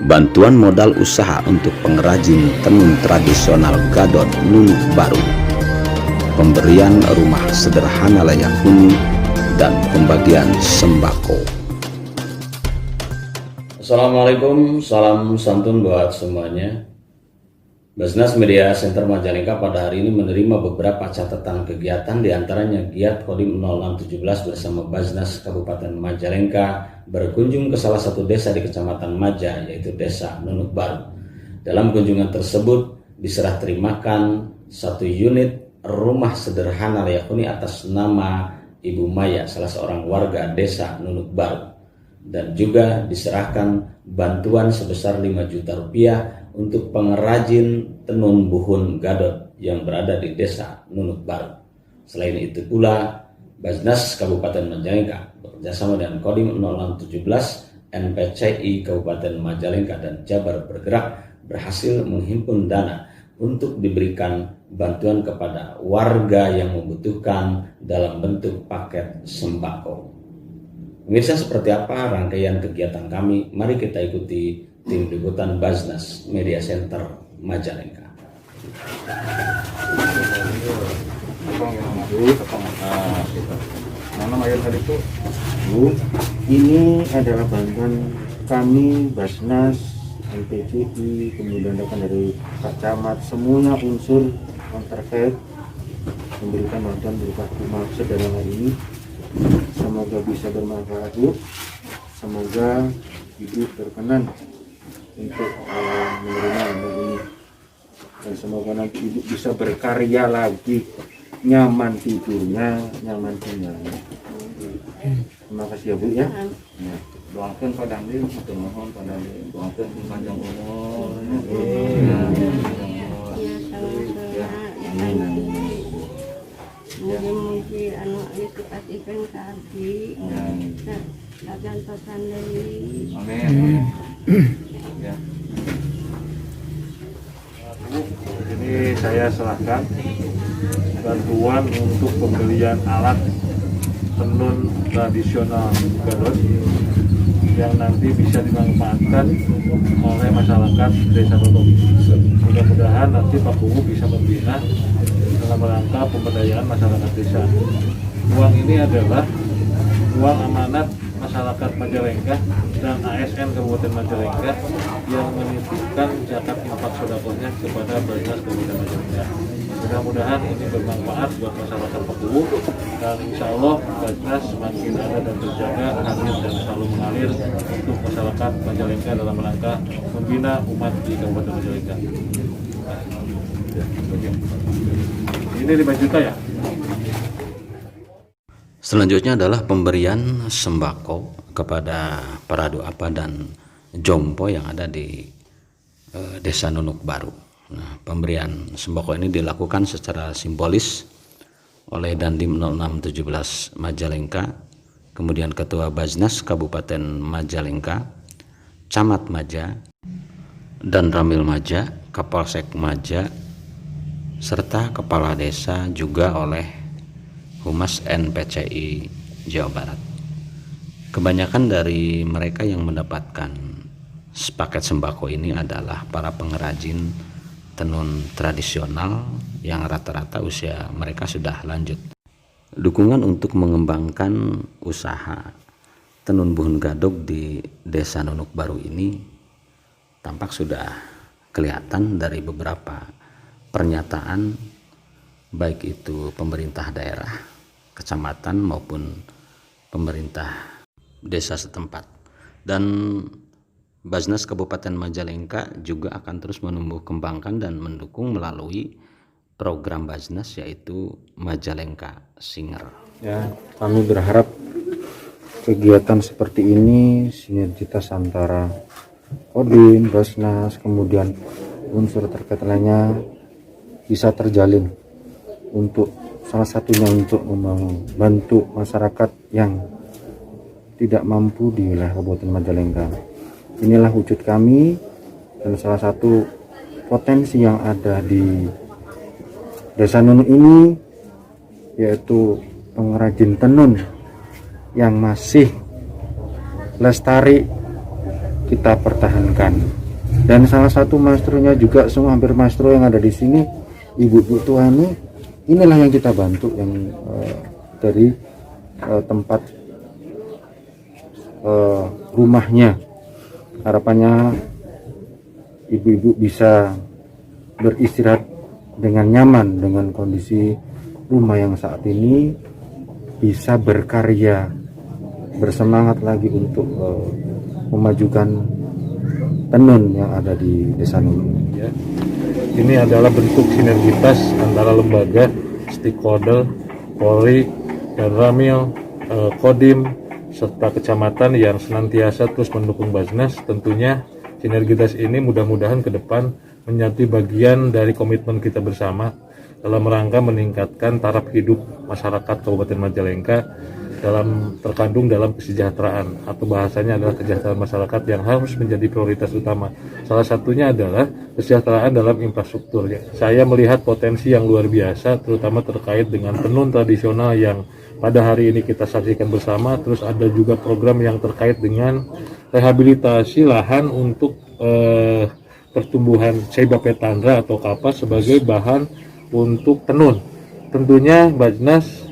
bantuan modal usaha untuk pengrajin tenun tradisional Gadot Nunuk Baru, pemberian rumah sederhana layak huni, dan pembagian sembako. Assalamualaikum, salam santun buat semuanya. Basnas Media Center Majalengka pada hari ini menerima beberapa catatan kegiatan, diantaranya giat Kodim 0617 bersama Basnas Kabupaten Majalengka berkunjung ke salah satu desa di Kecamatan Maja, yaitu Desa Nunuk Baru. Dalam kunjungan tersebut diserah terimakan satu unit rumah sederhana layak huni atas nama Ibu Maya, salah seorang warga Desa Nunuk Baru, dan juga diserahkan bantuan sebesar 5 juta rupiah untuk pengrajin tenun buhun Gadot yang berada di Desa Nunuk Baru. Selain itu pula, Basnas Kabupaten Majalengka bekerjasama dengan Kodim 0617 NPCI Kabupaten Majalengka dan Jabar Bergerak berhasil menghimpun dana untuk diberikan bantuan kepada warga yang membutuhkan dalam bentuk paket sembako. Pemirsa, seperti apa rangkaian kegiatan kami? Mari kita ikuti tim liputan Basnas Media Center Majalengka. Ini adalah bantuan kami Basnas, NPCI, kemudian rekan dari Pak Camat, semuanya unsur yang terkait memberikan bantuan berupa rumah sederhana ini. Semoga bisa bermanfaat, Bu. Semoga Ibu berkenan untuk menerima ini, dan semoga nanti Ibu bisa berkarya lagi, nyaman tidurnya, nyaman tinggalnya. Terima kasih ya, Bu ya. Doakan pada Andi, mohon pada Andi, doakan panjang umur. Mugi-mugi anu itu kasihkan kaki dan pesan dari. Amin. Ya. Ini saya serahkan bantuan untuk pembelian alat tenun tradisional Gadot yang nanti bisa dimanfaatkan oleh masyarakat Desa Nunuk. Mudah-mudahan nanti Pak Kuwu bisa membina dalam rangka pemberdayaan masyarakat desa. Uang ini adalah uang amanat masyarakat Majalengka dan ASN Kabupaten Majalengka yang menitipkan zakat infak sedekahnya kepada Basnas Kabupaten Majalengka. Mudah-mudahan ini bermanfaat buat masyarakat Pakuwu, dan insya Allah Basnas semakin ada dan terjaga, hadir dan selalu mengalir untuk masyarakat Majalengka dalam rangka membina umat di Kabupaten Majalengka. Ini 5 juta ya. Selanjutnya adalah pemberian sembako kepada para duafa dan jompo yang ada di Desa Nunuk Baru. Nah, pemberian sembako ini dilakukan secara simbolis oleh Dandim 0617 Majalengka, kemudian Ketua Basnas Kabupaten Majalengka, Camat Maja, dan Ramil Maja, Kapolsek Maja, serta Kepala Desa, juga oleh Humas NPCI Jawa Barat. Kebanyakan dari mereka yang mendapatkan paket sembako ini adalah para pengrajin tenun tradisional yang rata-rata usia mereka sudah lanjut. Dukungan untuk mengembangkan usaha tenun buhun Gadot di Desa Nunuk Baru ini tampak sudah kelihatan dari beberapa pernyataan baik itu pemerintah daerah, kecamatan maupun pemerintah desa setempat. Dan Basnas Kabupaten Majalengka juga akan terus menumbuh kembangkan dan mendukung melalui program Basnas, yaitu Majalengka Singer. Ya, kami berharap kegiatan seperti ini sinergitas antara Kodim, Basnas, kemudian unsur terkait lainnya bisa terjalin untuk salah satunya untuk membantu masyarakat yang tidak mampu di wilayah Kabupaten Majalengka. Inilah wujud kami, dan salah satu potensi yang ada di Desa Nunuk ini yaitu pengrajin tenun yang masih lestari kita pertahankan. Dan salah satu maestronya juga, semua hampir maestro yang ada di sini, Ibu Tuani, inilah yang kita bantu, yang dari tempat rumahnya. Harapannya ibu-ibu bisa beristirahat dengan nyaman dengan kondisi rumah yang saat ini, bisa berkarya, bersemangat lagi untuk memajukan tenun yang ada di Desa Nunuk. Ya. Ini adalah bentuk sinergitas antara lembaga, stakeholder, Polri, dan Ramil, Kodim, serta kecamatan yang senantiasa terus mendukung Basnas. Tentunya sinergitas ini mudah-mudahan ke depan menjadi bagian dari komitmen kita bersama dalam rangka meningkatkan taraf hidup masyarakat Kabupaten Majalengka terkandung dalam kesejahteraan, atau bahasanya adalah kesejahteraan masyarakat yang harus menjadi prioritas utama. Salah satunya adalah kesejahteraan dalam infrastrukturnya. Saya melihat potensi yang luar biasa, terutama terkait dengan tenun tradisional yang pada hari ini kita saksikan bersama. Terus ada juga program yang terkait dengan rehabilitasi lahan untuk pertumbuhan Ceiba Petandra atau kapas sebagai bahan untuk tenun. Tentunya Basnas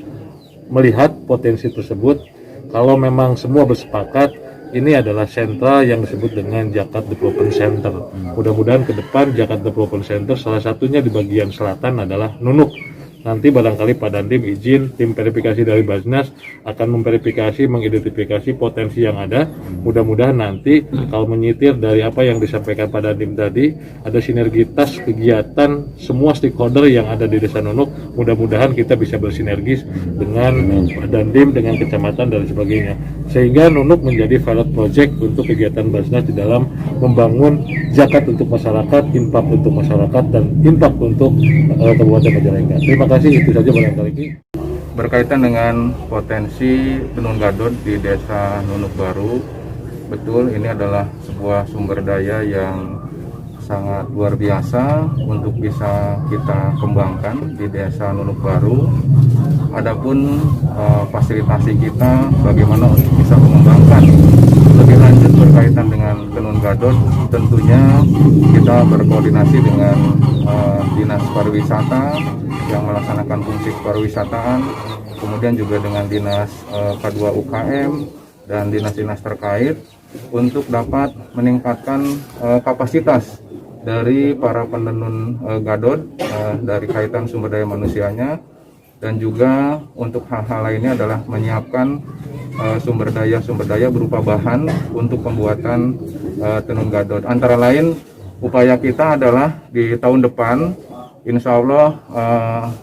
melihat potensi tersebut. Kalau memang semua bersepakat, ini adalah sentra yang disebut dengan Jakarta Development Center. Mudah-mudahan ke depan Jakarta Development Center salah satunya di bagian selatan adalah Nunuk. Nanti barangkali Pak Dandim izin, tim verifikasi dari Basnas akan memverifikasi, mengidentifikasi potensi yang ada. Mudah-mudahan nanti kalau menyitir dari apa yang disampaikan Pak Dandim tadi, ada sinergitas kegiatan semua stakeholder yang ada di Desa Nunuk. Mudah-mudahan kita bisa bersinergis dengan Pak Dandim, dengan kecamatan dan sebagainya. Sehingga Nunuk menjadi pilot project untuk kegiatan Basnas di dalam membangun zakat untuk masyarakat, infak untuk masyarakat, dan infak untuk Kabupaten Majalengka. Terima kasih, itu saja barangkali. Berkaitan dengan potensi tenun gadot di Desa Nunuk Baru, betul ini adalah sebuah sumber daya yang sangat luar biasa untuk bisa kita kembangkan di Desa Nunuk Baru. Adapun fasilitasi kita bagaimana untuk bisa mengembangkan lebih lanjut berkaitan dengan tenun gadot, tentunya kita berkoordinasi dengan Dinas Pariwisata yang melaksanakan fungsi pariwisataan, kemudian juga dengan Dinas K2 UKM dan dinas-dinas terkait untuk dapat meningkatkan kapasitas dari para penenun gadot dari kaitan sumber daya manusianya, dan juga untuk hal-hal lainnya adalah menyiapkan sumber daya berupa bahan untuk pembuatan tenun gadot. Antara lain upaya kita adalah di tahun depan insya Allah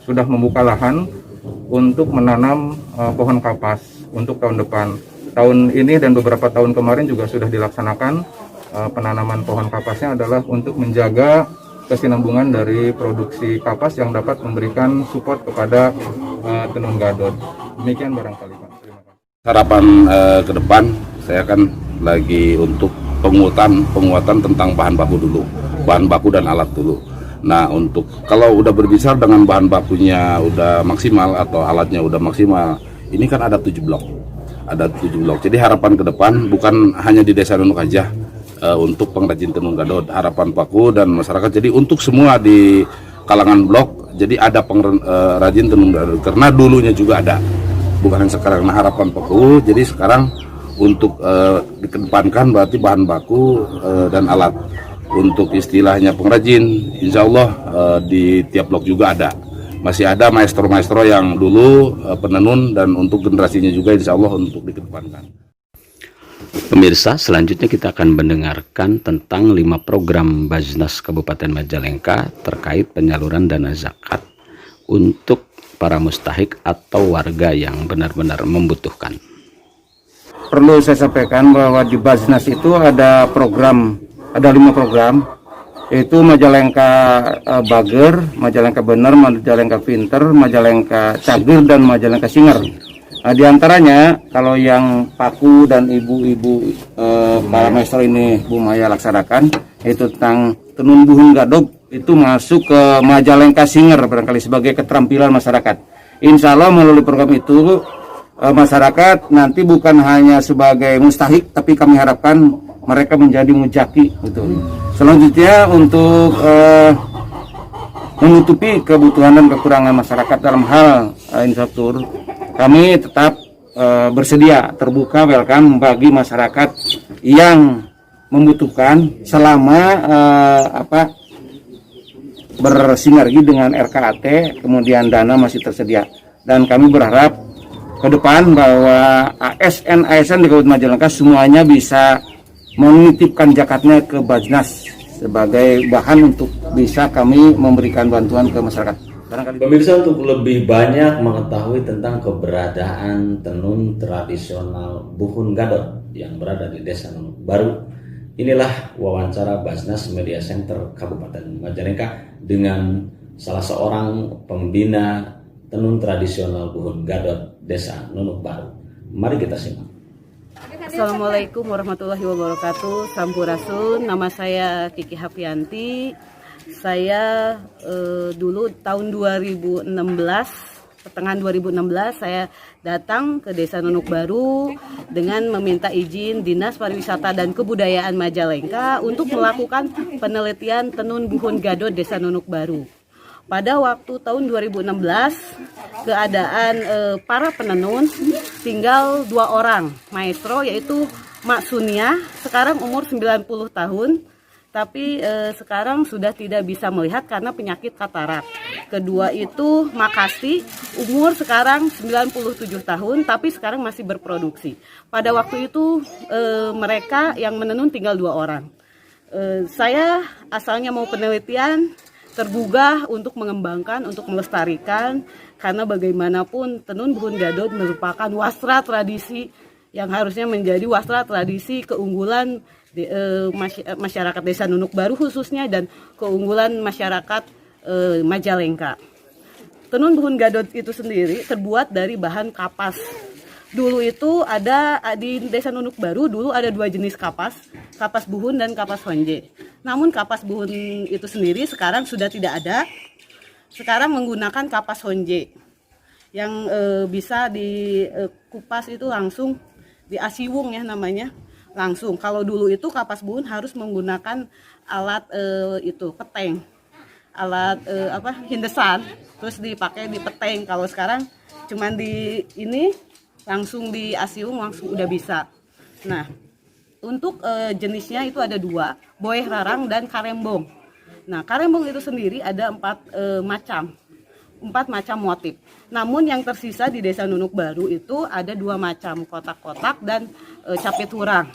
sudah membuka lahan untuk menanam pohon kapas untuk tahun depan. Tahun ini dan beberapa tahun kemarin juga sudah dilaksanakan penanaman pohon kapasnya adalah untuk menjaga kesinambungan dari produksi kapas yang dapat memberikan support kepada tenun gadot. Demikian barangkali Pak. Terima kasih. Harapan ke depan saya akan lagi untuk penguatan tentang bahan baku dulu, bahan baku dan alat dulu. Nah, untuk kalau udah berbicara dengan bahan bakunya udah maksimal atau alatnya udah maksimal, ini kan ada 7 blok. Ada 7 blok. Jadi harapan ke depan bukan hanya di Desa Nunuk aja untuk pengrajin tenun gadot, harapan Paku dan masyarakat. Jadi untuk semua di kalangan blok, jadi ada pengrajin tenun gadot. Karena dulunya juga ada, bukan yang sekarang. Nah, harapan Paku, jadi sekarang untuk dikedepankan berarti bahan baku dan alat. Untuk istilahnya pengrajin, insya Allah di tiap blok juga ada. Masih ada maestro-maestro yang dulu penenun, dan untuk generasinya juga insya Allah untuk dikedepankan. Pemirsa, selanjutnya kita akan mendengarkan tentang 5 program Basnas Kabupaten Majalengka terkait penyaluran dana zakat untuk para mustahik atau warga yang benar-benar membutuhkan. Perlu saya sampaikan bahwa di Basnas itu ada 5 program, yaitu Majalengka Bager, Majalengka Bener, Majalengka Pinter, Majalengka Cager, dan Majalengka Singer. Nah, di antaranya kalau yang Paku dan ibu-ibu para maestro ini Bu Maya laksanakan, yaitu tentang tenun buhun gadot, itu masuk ke Majalengka Singer barangkali sebagai keterampilan masyarakat. Insya Allah melalui program itu masyarakat nanti bukan hanya sebagai mustahik, tapi kami harapkan mereka menjadi mujaki gitu. Selanjutnya untuk menutupi kebutuhan dan kekurangan masyarakat dalam hal infrastruktur, kami tetap bersedia terbuka welcome bagi masyarakat yang membutuhkan selama bersinergi dengan RKAT, kemudian dana masih tersedia. Dan kami berharap ke depan bahwa ASN di Kabupaten Majalengka semuanya bisa menitipkan jakatnya ke Bajnas sebagai bahan untuk bisa kami memberikan bantuan ke masyarakat. Pemirsa, untuk lebih banyak mengetahui tentang keberadaan tenun tradisional Buhun Gadot yang berada di Desa Nunuk Baru, inilah wawancara Basnas Media Center Kabupaten Majalengka dengan salah seorang pembina tenun tradisional Buhun Gadot Desa Nunuk Baru. Mari kita simak. Assalamualaikum warahmatullahi wabarakatuh. Sampurasun, nama saya Kiki Hafianti. Saya dulu tahun 2016, pertengahan 2016 saya datang ke Desa Nunuk Baru dengan meminta izin Dinas Pariwisata dan Kebudayaan Majalengka untuk melakukan penelitian tenun Buhun Gadot Desa Nunuk Baru. Pada waktu tahun 2016, keadaan para penenun tinggal 2 orang maestro, yaitu Mak Sunia, sekarang umur 90 tahun, tapi sekarang sudah tidak bisa melihat karena penyakit katarak. Kedua itu Makasti, umur sekarang 97 tahun, tapi sekarang masih berproduksi. Pada waktu itu mereka yang menenun tinggal 2 orang. Saya asalnya mau penelitian, tergugah untuk mengembangkan, untuk melestarikan, karena bagaimanapun tenun Buhun Gadot merupakan wastra tradisi yang harusnya menjadi wastra tradisi keunggulan masyarakat Desa Nunuk Baru khususnya, dan keunggulan masyarakat Majalengka. Tenun Buhun Gadot itu sendiri terbuat dari bahan kapas. Dulu itu ada di Desa Nunuk Baru, dulu ada 2 jenis kapas, kapas buhun dan kapas honje. Namun kapas buhun itu sendiri sekarang sudah tidak ada. Sekarang menggunakan kapas honje yang bisa dikupas itu langsung, di asiwung ya namanya, langsung. Kalau dulu itu kapas buhun harus menggunakan alat itu peteng, alat hindesan, terus dipakai di peteng. Kalau sekarang cuman di ini langsung di asiung langsung udah bisa. Nah, untuk jenisnya itu ada 2, boeh rarang dan karembong. Nah, karembong itu sendiri ada 4 macam motif. Namun yang tersisa di Desa Nunuk Baru itu ada 2 macam, kotak-kotak dan capit hurang.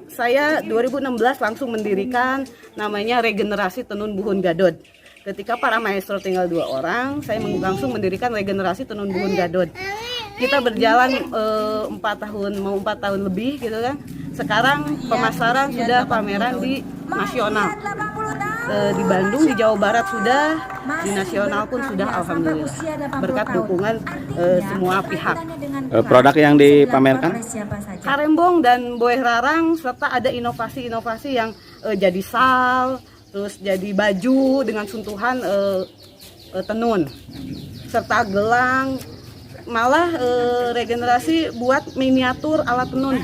Saya 2016 langsung mendirikan namanya Regenerasi Tenun Buhun Gadot. Ketika para maestro tinggal 2 orang, saya langsung mendirikan Regenerasi Tenun Buhun Gadot. Kita berjalan 4 tahun lebih gitu kan. Sekarang pemasaran sudah pameran di nasional. Di Bandung, di Jawa Barat sudah, di nasional pun sudah, alhamdulillah. Berkat dukungan semua pihak. Produk yang dipamerkan? Karembong dan boeh rarang, serta ada inovasi-inovasi yang jadi sal, terus jadi baju dengan sentuhan tenun, serta gelang. Malah regenerasi buat miniatur alat tenun.